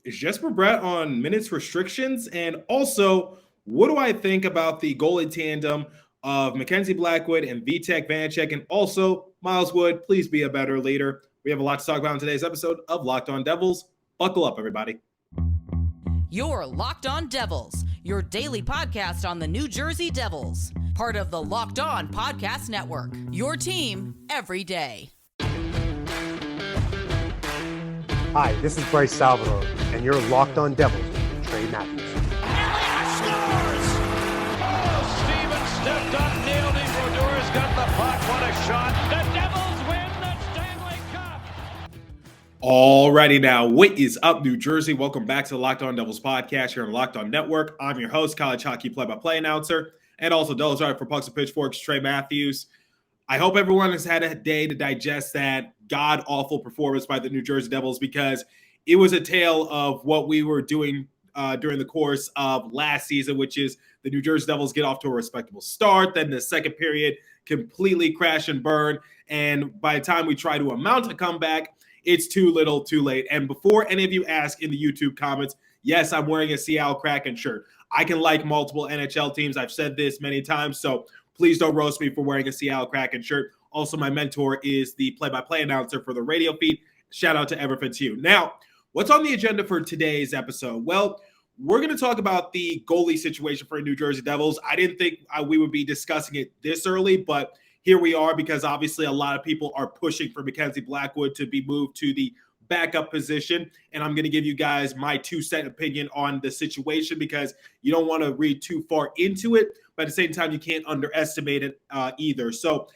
Is Jesper Bratt on minutes restrictions? And also, what do I think about the goalie tandem of Mackenzie Blackwood and Vitek Vanacek? And also, Miles Wood, please be a better leader. We have a lot to talk about in today's episode of Locked On Devils. Buckle up, everybody. You're Locked On Devils, your daily podcast on the New Jersey Devils. Part of the Locked On Podcast Network, your team every day. Hi, this is Bryce Salvador, and you're Locked On Devils with Trey Matthews. Elliott scores! Oh, Steven stepped up, nailed it. Brodor's got the puck. What a shot. The Devils win the Stanley Cup. Alrighty now, what is up, New Jersey? Welcome back to the Locked On Devils podcast here on the Locked On Network. I'm your host, college hockey play-by-play announcer, and also Devils writer for Pucks and Pitchforks, Trey Matthews. I hope everyone has had a day to digest that god-awful performance by the New Jersey Devils, because it was a tale of what we were doing during the course of last season, which is the New Jersey Devils get off to a respectable start. Then the second period completely crash and burn. And by the time we try to mount a comeback, it's too little, too late. And before any of you ask in the YouTube comments, yes, I'm wearing a Seattle Kraken shirt. I can like multiple NHL teams. I've said this many times, so please don't roast me for wearing a Seattle Kraken shirt. Also, my mentor is the play-by-play announcer for the radio feed. Shout out to Everfitz Hugh. Now, what's on the agenda for today's episode? Well, we're going to talk about the goalie situation for New Jersey Devils. I didn't think we would be discussing it this early, but here we are, because obviously a lot of people are pushing for Mackenzie Blackwood to be moved to the backup position. And I'm going to give you guys my 2-cent opinion on the situation, because you don't want to read too far into it, but at the same time, you can't underestimate it either. So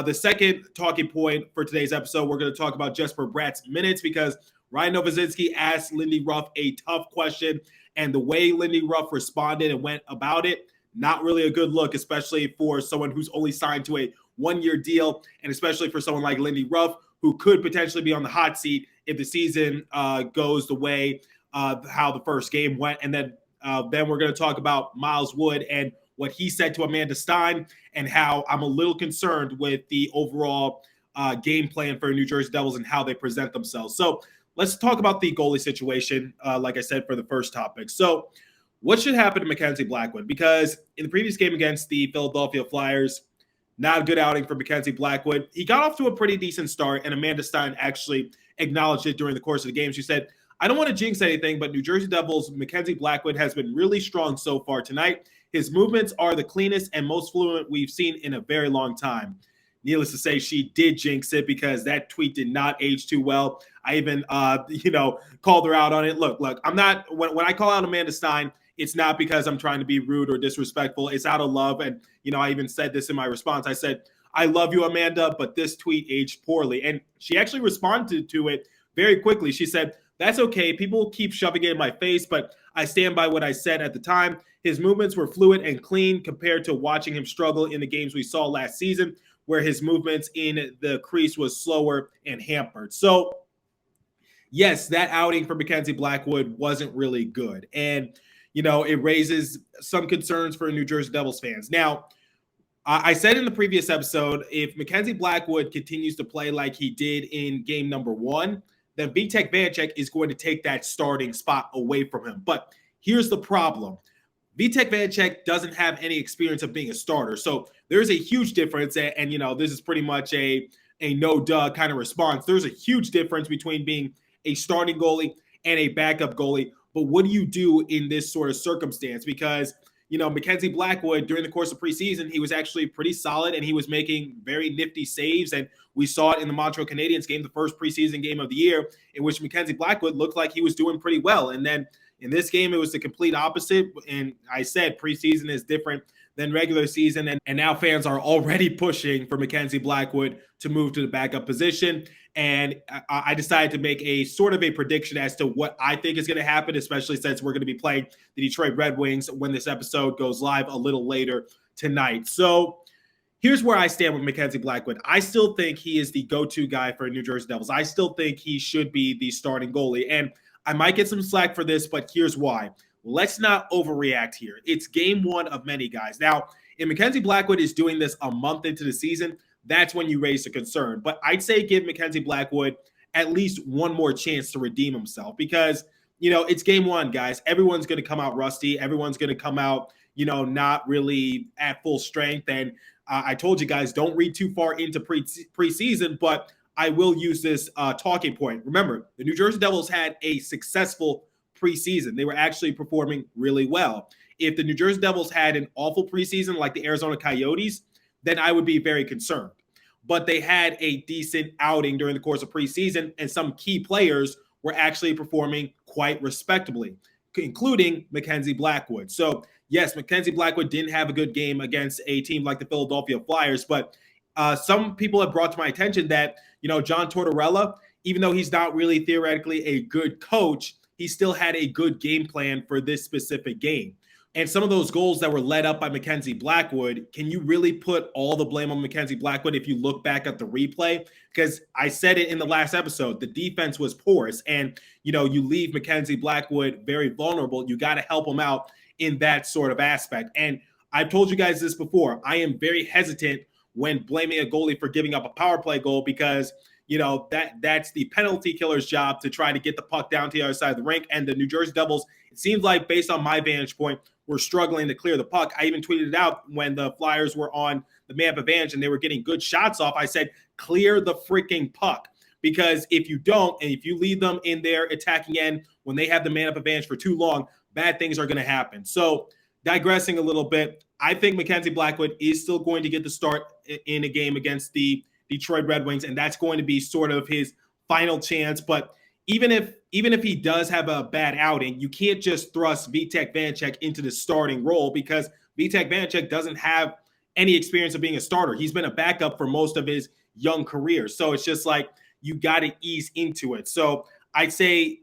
the second talking point for today's episode, we're going to talk about Jesper Bratt's minutes, because Ryan Novozinsky asked Lindy Ruff a tough question, and the way Lindy Ruff responded and went about it, not really a good look, especially for someone who's only signed to a one-year deal, and especially for someone like Lindy Ruff, who could potentially be on the hot seat if the season goes the way how the first game went. And then we're going to talk about Miles Wood and what he said to Amanda Stein, and how I'm a little concerned with the overall game plan for New Jersey Devils and how they present themselves. So let's talk about the goalie situation, like I said, for the first topic. So what should happen to Mackenzie Blackwood? Because in the previous game against the Philadelphia Flyers, not a good outing for Mackenzie Blackwood. He got off to a pretty decent start, and Amanda Stein actually acknowledged it during the course of the game. She said, "I don't want to jinx anything, but New Jersey Devils' Mackenzie Blackwood has been really strong so far tonight. His movements are the cleanest and most fluent we've seen in a very long time." Needless to say, she did jinx it, because that tweet did not age too well. I even, called her out on it. Look, I'm not, when I call out Amanda Stein, it's not because I'm trying to be rude or disrespectful. It's out of love. And, I even said this in my response. I said, "I love you, Amanda, but this tweet aged poorly." And she actually responded to it very quickly. She said, "That's okay. People keep shoving it in my face, but I stand by what I said at the time. His movements were fluid and clean compared to watching him struggle in the games we saw last season, where his movements in the crease was slower and hampered." So, yes, that outing for Mackenzie Blackwood wasn't really good. And, it raises some concerns for New Jersey Devils fans. Now, I said in the previous episode, if Mackenzie Blackwood continues to play like he did in game number 1, then Vitek Vanacek is going to take that starting spot away from him. But here's the problem. Vitek Vanacek doesn't have any experience of being a starter. So there's a huge difference. And this is pretty much a no-duh kind of response. There's a huge difference between being a starting goalie and a backup goalie. But what do you do in this sort of circumstance? Because, Mackenzie Blackwood, during the course of preseason, he was actually pretty solid, and he was making very nifty saves. And we saw it in the Montreal Canadiens game, the first preseason game of the year, in which Mackenzie Blackwood looked like he was doing pretty well. And then in this game, it was the complete opposite. And I said preseason is different than regular season. And now fans are already pushing for Mackenzie Blackwood to move to the backup position. And I decided to make a sort of a prediction as to what I think is going to happen, especially since we're going to be playing the Detroit Red Wings when this episode goes live a little later tonight. So here's where I stand with Mackenzie Blackwood. I still think he is the go-to guy for New Jersey Devils. I still think he should be the starting goalie. And I might get some slack for this, but here's why. Let's not overreact here. It's game 1 of many, guys. Now, if Mackenzie Blackwood is doing this a month into the season, that's when you raise the concern. But I'd say give Mackenzie Blackwood at least one more chance to redeem himself, because it's game one, guys. Everyone's going to come out rusty. Everyone's going to come out, not really at full strength. And I told you guys, don't read too far into preseason, but I will use this talking point. Remember, the New Jersey Devils had a successful preseason. They were actually performing really well. If the New Jersey Devils had an awful preseason like the Arizona Coyotes, then I would be very concerned. But they had a decent outing during the course of preseason, and some key players were actually performing quite respectably, including Mackenzie Blackwood. So, yes, Mackenzie Blackwood didn't have a good game against a team like the Philadelphia Flyers, but some people have brought to my attention that, John Tortorella, even though he's not really theoretically a good coach, he still had a good game plan for this specific game. And some of those goals that were led up by Mackenzie Blackwood, can you really put all the blame on Mackenzie Blackwood if you look back at the replay? Because I said it in the last episode, the defense was porous, and, you leave Mackenzie Blackwood very vulnerable. You got to help him out in that sort of aspect. And I've told you guys this before. I am very hesitant when blaming a goalie for giving up a power play goal because, that's the penalty killer's job to try to get the puck down to the other side of the rink. And the New Jersey Devils, it seems like, based on my vantage point, were struggling to clear the puck. I even tweeted it out when the Flyers were on the man-up advantage and they were getting good shots off. I said, clear the freaking puck. Because if you don't, and if you leave them in their attacking end when they have the man-up advantage for too long, bad things are going to happen. So digressing a little bit, I think Mackenzie Blackwood is still going to get the start in a game against the Detroit Red Wings, and that's going to be sort of his final chance. But even if he does have a bad outing, you can't just thrust Vitek Vanecek into the starting role because Vitek Vanecek doesn't have any experience of being a starter. He's been a backup for most of his young career. So it's just like you got to ease into it. So I'd say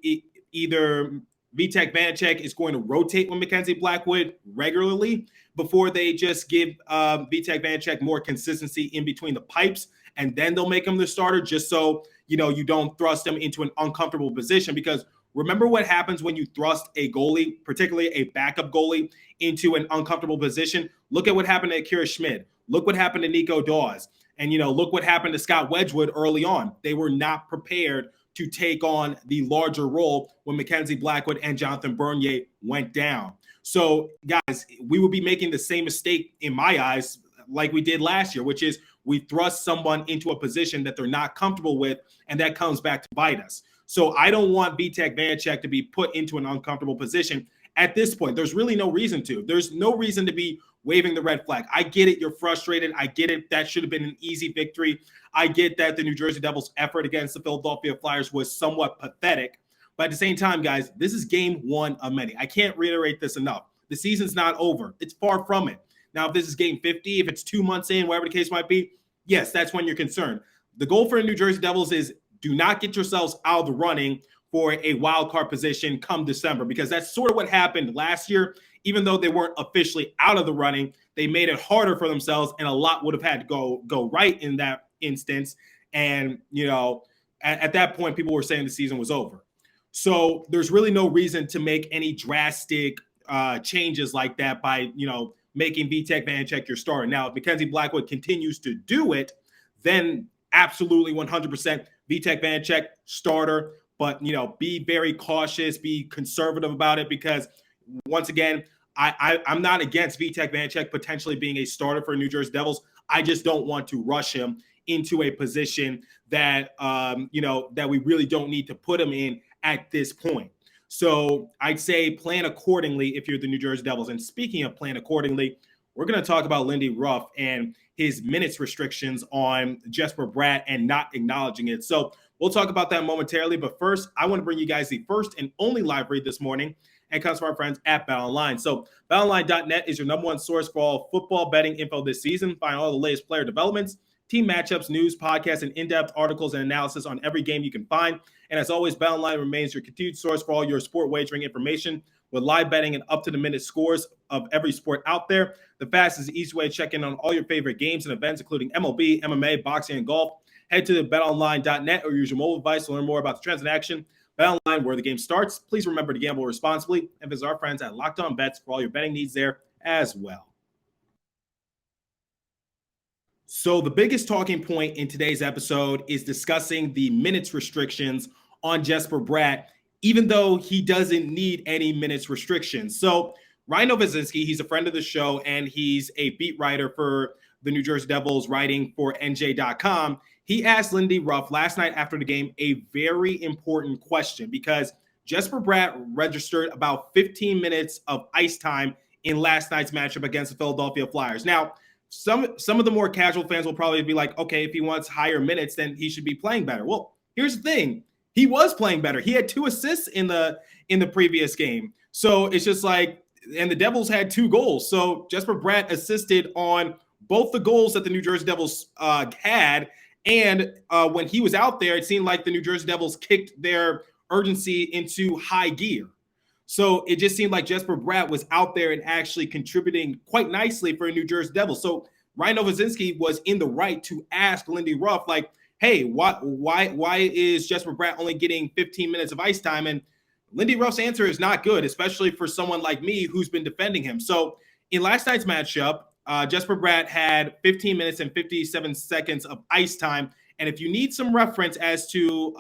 either Vitek Vanecek is going to rotate with Mackenzie Blackwood regularly before they just give Vitek Vanecek more consistency in between the pipes, and then they'll make him the starter just so, you don't thrust him into an uncomfortable position. Because remember what happens when you thrust a goalie, particularly a backup goalie, into an uncomfortable position? Look at what happened to Akira Schmid. Look what happened to Nico Dawes. And, look what happened to Scott Wedgwood early on. They were not prepared to take on the larger role when Mackenzie Blackwood and Jonathan Bernier went down. So, guys, we will be making the same mistake in my eyes like we did last year, which is we thrust someone into a position that they're not comfortable with, and that comes back to bite us. So I don't want Vitek Vanecek to be put into an uncomfortable position at this point. There's really no reason to. There's no reason to be waving the red flag. I get it. You're frustrated. I get it. That should have been an easy victory. I get that the New Jersey Devils' effort against the Philadelphia Flyers was somewhat pathetic. But at the same time, guys, this is game one of many. I can't reiterate this enough. The season's not over. It's far from it. Now, if this is game 50, if it's 2 months in, whatever the case might be, yes, that's when you're concerned. The goal for the New Jersey Devils is do not get yourselves out of the running for a wild card position come December, because that's sort of what happened last year. Even though they weren't officially out of the running, they made it harder for themselves, and a lot would have had to go right in that instance. And, at that point, people were saying the season was over. So there's really no reason to make any drastic changes like that by, making Vitek Vanecek your starter. Now, if Mackenzie Blackwood continues to do it, then absolutely 100% Vitek Vanecek starter. But, be very cautious, be conservative about it, because once again, I'm not against Vitek Vanecek potentially being a starter for New Jersey Devils. I just don't want to rush him into a position that, that we really don't need to put him in at this point. So I'd say plan accordingly if you're the New Jersey Devils. And speaking of plan accordingly, we're going to talk about Lindy Ruff and his minutes restrictions on Jesper Bratt and not acknowledging it. So we'll talk about that momentarily. But first, I want to bring you guys the first and only live read this morning, and comes from our friends at BetOnline. So BetOnline.net is your number one source for all football betting info this season. Find all the latest player developments, team matchups, news, podcasts, and in-depth articles and analysis on every game you can find. And as always, BetOnline remains your continued source for all your sport wagering information with live betting and up-to-the-minute scores of every sport out there. The fastest and easy way to check in on all your favorite games and events, including MLB, MMA, boxing, and golf. Head to the betonline.net or use your mobile device to learn more about the trends in action. BetOnline, where the game starts. Please remember to gamble responsibly, and visit our friends at Locked On Bets for all your betting needs there as well. So the biggest talking point in today's episode is discussing the minutes restrictions on Jesper Bratt even though he doesn't need any minutes restrictions. So Ryan Novozinsky, he's a friend of the show, and he's a beat writer for the New Jersey Devils, writing for NJ.com. He asked Lindy Ruff last night after the game a very important question, because Jesper Bratt registered about 15 minutes of ice time in last night's matchup against the Philadelphia Flyers. Now, some of the more casual fans will probably be like, okay, if he wants higher minutes, then he should be playing better. Well, here's the thing. He was playing better. He had 2 assists in the previous game. So it's just like, and the Devils had 2 goals. So Jesper Bratt assisted on both the goals that the New Jersey Devils had. And when he was out there, it seemed like the New Jersey Devils kicked their urgency into high gear. So it just seemed like Jesper Bratt was out there and actually contributing quite nicely for the New Jersey Devils. So Ryan Novozinsky was in the right to ask Lindy Ruff, like, hey, why is Jesper Bratt only getting 15 minutes of ice time? And Lindy Ruff's answer is not good, especially for someone like me who's been defending him. So in last night's matchup, Jesper Bratt had 15 minutes and 57 seconds of ice time. And if you need some reference as to,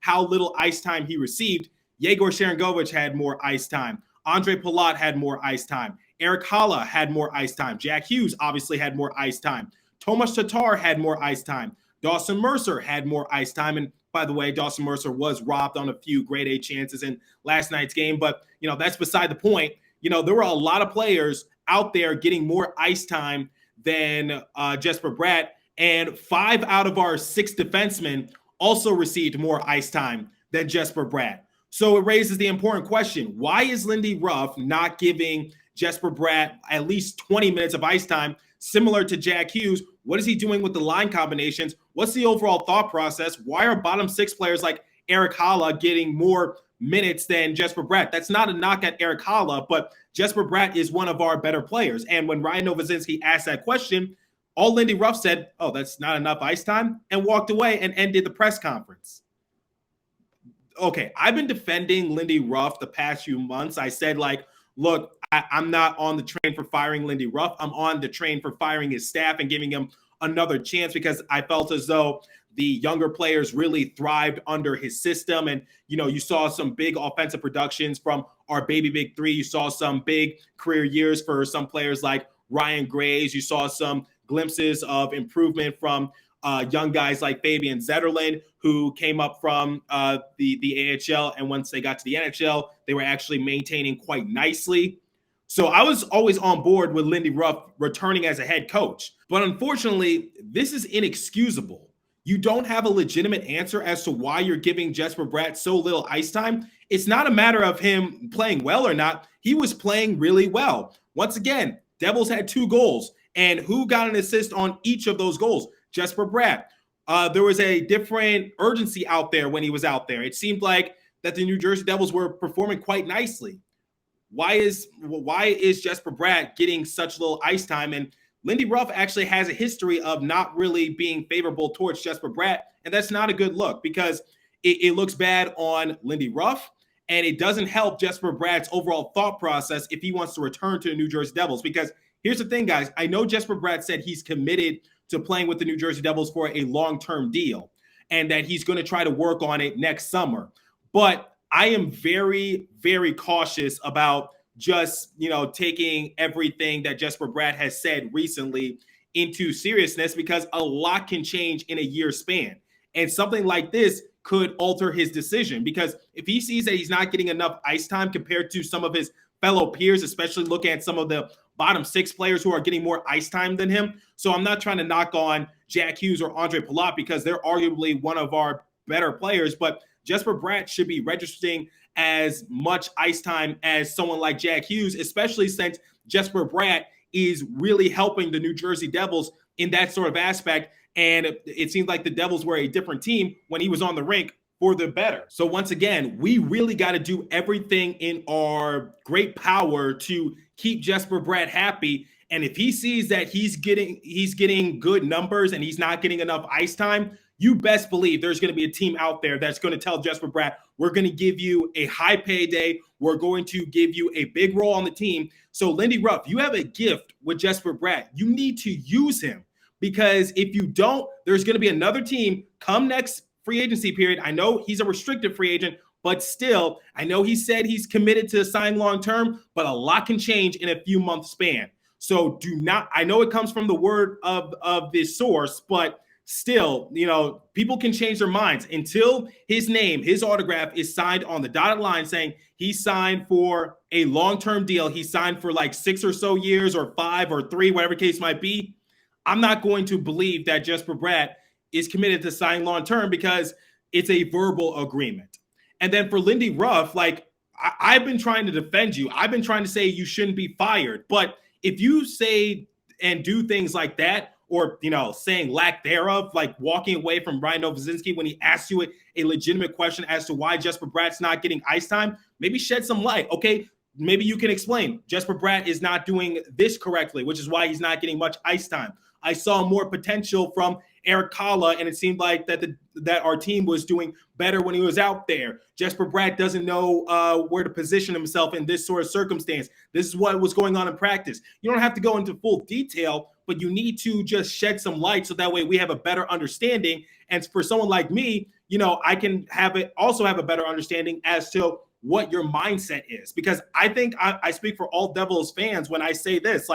how little ice time he received, Yegor Sharangovich had more ice time. Andre Palat had more ice time. Eric Haula had more ice time. Jack Hughes obviously had more ice time. Tomas Tatar had more ice time. Dawson Mercer had more ice time. And by the way, Dawson Mercer was robbed on a few grade A chances in last night's game. But, that's beside the point. There were a lot of players out there getting more ice time than Jesper Bratt. And 5 out of our 6 defensemen also received more ice time than Jesper Bratt. So it raises the important question. Why is Lindy Ruff not giving Jesper Bratt at least 20 minutes of ice time, similar to Jack Hughes? What is he doing with the line combinations? What's the overall thought process? Why are bottom 6 players like Eric Haula getting more minutes than Jesper Bratt? That's not a knock at Eric Haula, but Jesper Bratt is one of our better players. And when Ryan Novozinsky asked that question, all Lindy Ruff said, oh, that's not enough ice time, and walked away and ended the press conference. Okay, I've been defending Lindy Ruff the past few months. I said, look, I'm not on the train for firing Lindy Ruff. I'm on the train for firing his staff and giving him another chance, because I felt as though the younger players really thrived under his system. And, you saw some big offensive productions from our baby big 3. You saw some big career years for some players like Ryan Graves. You saw some glimpses of improvement from young guys like Fabian Zetterlund, who came up from the AHL. And once they got to the NHL, they were actually maintaining quite nicely. So I was always on board with Lindy Ruff returning as a head coach. But unfortunately, this is inexcusable. You don't have a legitimate answer as to why you're giving Jesper Bratt so little ice time. It's not a matter of him playing well or not. He was playing really well. Once again, Devils had 2 goals. And who got an assist on each of those goals? Jesper Bratt. There was a different urgency out there when he was out there. It seemed like that the New Jersey Devils were performing quite nicely. Why is Jesper Bratt getting such little ice time? And Lindy Ruff actually has a history of not really being favorable towards Jesper Bratt, and that's not a good look, because it looks bad on Lindy Ruff, and it doesn't help Jesper Bratt's overall thought process if he wants to return to the New Jersey Devils. Because here's the thing, guys. I know Jesper Bratt said he's committed to playing with the New Jersey Devils for a long-term deal, and that he's going to try to work on it next summer. But I am very, very cautious about just, taking everything that Jesper Bratt has said recently into seriousness, because a lot can change in a year span. And something like this could alter his decision, because if he sees that he's not getting enough ice time compared to some of his fellow peers, especially looking at some of the bottom 6 players who are getting more ice time than him. So I'm not trying to knock on Jack Hughes or Andre Palat, because they're arguably one of our better players, but Jesper Bratt should be registering as much ice time as someone like Jack Hughes, especially since Jesper Bratt is really helping the New Jersey Devils in that sort of aspect. And it seems like the Devils were a different team when he was on the rink for the better. So once again, we really got to do everything in our great power to keep Jesper Bratt happy. And if he sees that he's getting good numbers and he's not getting enough ice time, you best believe there's going to be a team out there that's going to tell Jesper Bratt, we're going to give you a high payday. We're going to give you a big role on the team. So Lindy Ruff, you have a gift with Jesper Bratt. You need to use him, because if you don't, there's going to be another team come next free agency period. I know he's a restricted free agent, But still, I know he said he's committed to sign long-term, but a lot can change in a few month span. So do not, I know it comes from the word of this source, but still, people can change their minds until his name, his autograph is signed on the dotted line saying he signed for a long-term deal. He signed for like 6 or so years or 5 or 3, whatever case might be. I'm not going to believe that Jesper Bratt is committed to signing long-term because it's a verbal agreement. And then for Lindy Ruff, I've been trying to defend you. I've been trying to say you shouldn't be fired. But if you say and do things like that, or, saying lack thereof, like walking away from Ryan Novozinsky when he asks you a legitimate question as to why Jesper Bratt's not getting ice time, maybe shed some light. Okay, maybe you can explain Jesper Bratt is not doing this correctly, which is why he's not getting much ice time. I saw more potential from Eric Kalla, and it seemed like that our team was doing better when he was out there. Jesper Bratt doesn't know where to position himself in this sort of circumstance. This is what was going on in practice. You don't have to go into full detail, but you need to just shed some light so that way we have a better understanding. And for someone like me, I can have a better understanding as to what your mindset is. Because I think I speak for all Devils fans when I say this,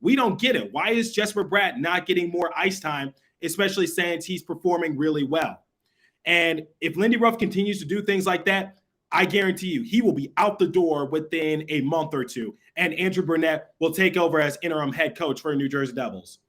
we don't get it. Why is Jesper Bratt not getting more ice time, especially since he's performing really well? And if Lindy Ruff continues to do things like that, I guarantee you he will be out the door within a month or two, and Andrew Burnett will take over as interim head coach for the New Jersey Devils.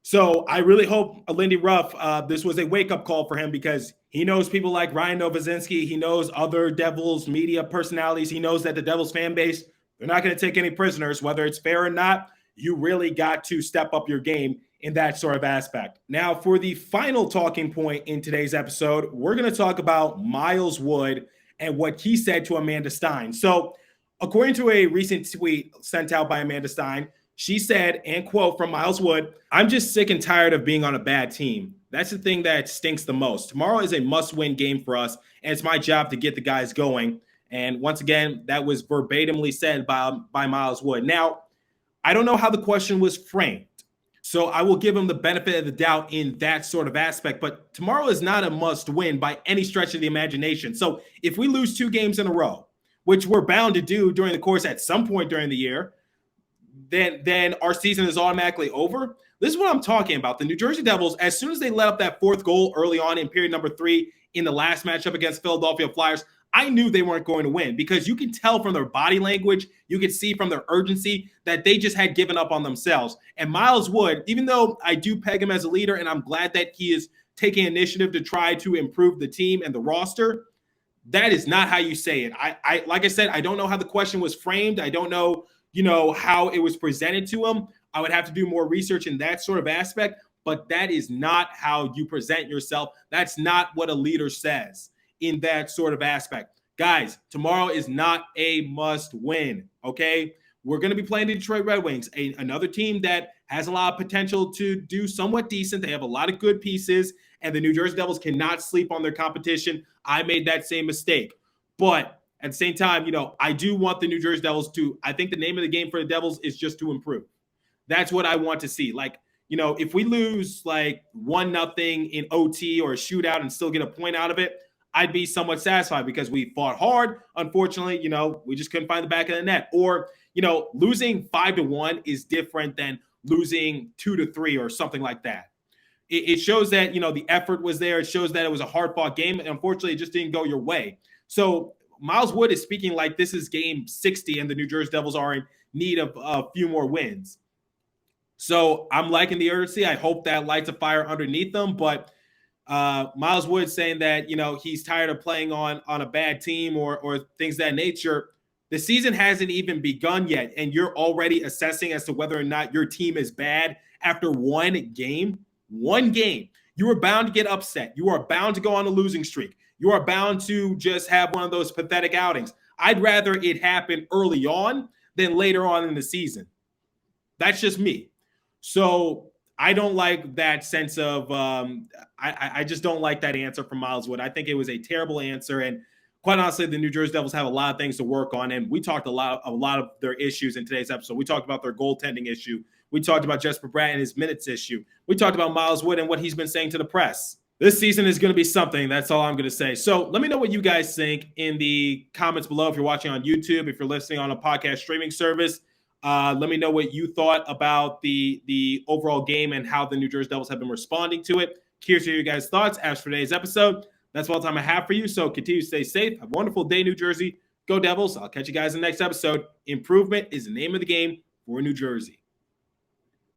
So I really hope Lindy Ruff, this was a wake-up call for him, because he knows people like Ryan Novozinsky. He knows other Devils media personalities. He knows that the Devils fan base, they're not going to take any prisoners, whether it's fair or not. You really got to step up your game in that sort of aspect. Now, for the final talking point in today's episode, we're going to talk about Miles Wood and what he said to Amanda Stein. So, according to a recent tweet sent out by Amanda Stein, she said, and quote from Miles Wood, "I'm just sick and tired of being on a bad team. That's the thing that stinks the most. Tomorrow is a must-win game for us, and it's my job to get the guys going." And once again, that was verbatimly said by Miles Wood. Now, I don't know how the question was framed, so I will give him the benefit of the doubt in that sort of aspect. But tomorrow is not a must-win by any stretch of the imagination. So if we lose 2 games in a row, which we're bound to do during the course at some point during the year, then our season is automatically over. This is what I'm talking about. The New Jersey Devils, as soon as they let up that 4th goal early on in period number 3 in the last matchup against Philadelphia Flyers, I knew they weren't going to win, because you can tell from their body language, you can see from their urgency that they just had given up on themselves. And Miles Wood, even though I do peg him as a leader, and I'm glad that he is taking initiative to try to improve the team and the roster, that is not how you say it. I like I said, I don't know how the question was framed. I don't know, how it was presented to him. I would have to do more research in that sort of aspect, but that is not how you present yourself. That's not what a leader says in that sort of aspect. Guys, tomorrow is not a must win, okay? We're going to be playing the Detroit Red Wings, another team that has a lot of potential to do somewhat decent. They have a lot of good pieces, and the New Jersey Devils cannot sleep on their competition. I made that same mistake. But at the same time, I do want the New Jersey Devils to, I think the name of the game for the Devils is just to improve. That's what I want to see. If we lose 1-0 in OT or a shootout and still get a point out of it, I'd be somewhat satisfied, because we fought hard. Unfortunately, we just couldn't find the back of the net. Or, losing 5-1 is different than losing 2-3 or something like that. It shows that, the effort was there. It shows that it was a hard-fought game. And unfortunately, it just didn't go your way. So Miles Wood is speaking like this is game 60 and the New Jersey Devils are in need of a few more wins. So I'm liking the urgency. I hope that lights a fire underneath them. But Miles Wood saying that, he's tired of playing on a bad team or things of that nature. The season hasn't even begun yet, and you're already assessing as to whether or not your team is bad after one game. One game. You are bound to get upset. You are bound to go on a losing streak. You are bound to just have one of those pathetic outings. I'd rather it happen early on than later on in the season. That's just me. So I don't like that sense of I just don't like that answer from Miles Wood. I think it was a terrible answer. And quite honestly, the New Jersey Devils have a lot of things to work on. And we talked a lot of their issues in today's episode. We talked about their goaltending issue. We talked about Jesper Bratt and his minutes issue. We talked about Miles Wood and what he's been saying to the press. This season is going to be something. That's all I'm going to say. So let me know what you guys think in the comments below. If you're watching on YouTube, if you're listening on a podcast streaming service, let me know what you thought about the overall game and how the New Jersey Devils have been responding to it. Curious to hear your guys' thoughts as for today's episode. That's all the time I have for you. So continue to stay safe. Have a wonderful day, New Jersey. Go Devils. I'll catch you guys in the next episode. Improvement is the name of the game for New Jersey.